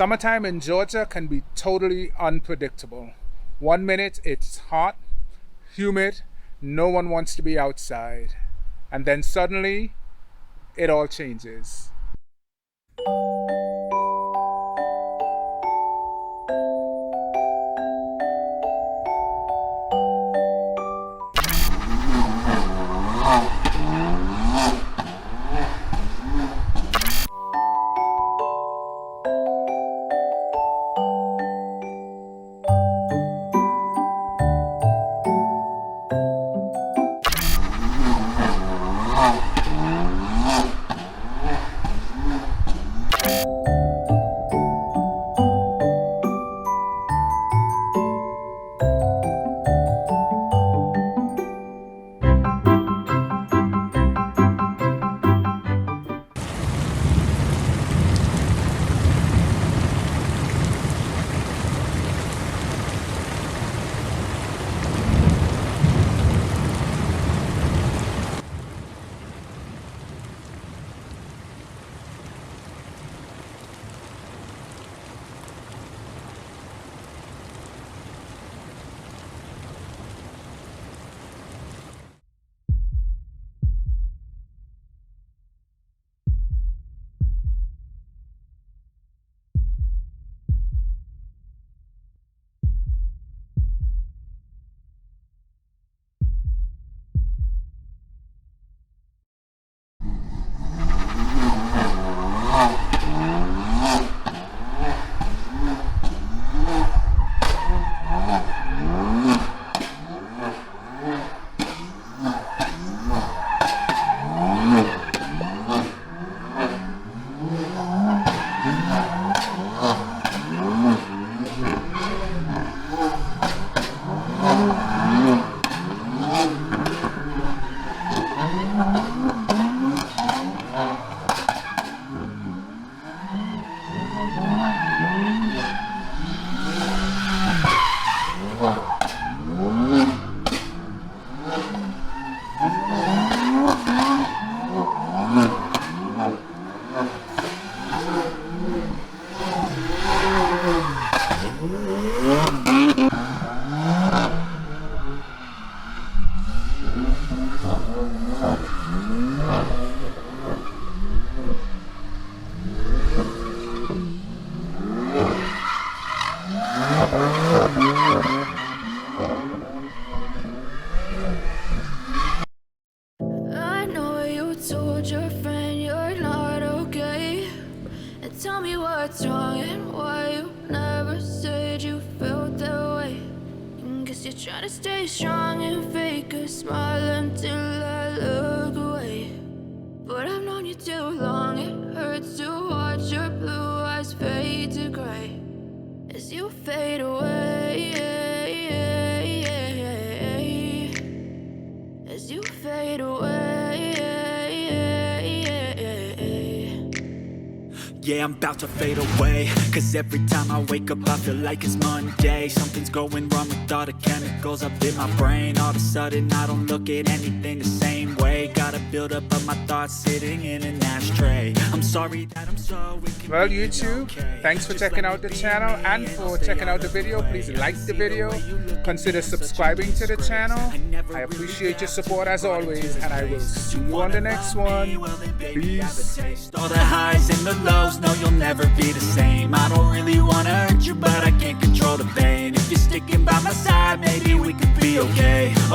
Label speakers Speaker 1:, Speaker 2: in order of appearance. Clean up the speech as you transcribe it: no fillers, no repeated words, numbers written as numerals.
Speaker 1: Summertime in Georgia can be totally unpredictable. One minute it's hot, humid, no one wants to be outside. And then suddenly, it all changes.
Speaker 2: I know you told your friend you're not okay, and tell me what's wrong and why you never said you felt that way. Guess you're trying to stay strong and fake a smile until I look away. But I've known you too long, it hurts to watch your blue eyes fade to gray as you fade away, as you fade away.
Speaker 3: Yeah, I'm about to fade away, cause every time I wake up I feel like it's Monday. Something's going wrong with all the chemicals up in my brain. All of a sudden I don't look at anything the same way. Gotta build up of my thoughts sitting in an ashtray. I'm sorry that I'm so inconvenient.
Speaker 1: Well, YouTube, thanks for checking out the channel and for checking out the video. Please like the video, consider subscribing to the channel. I appreciate your support as always, and I will see you on the next one. Peace.
Speaker 3: All the highs and the lows, no, you'll never be the same. I don't really wanna hurt you, but I can't control the pain. If you're sticking by my side, maybe we could be okay.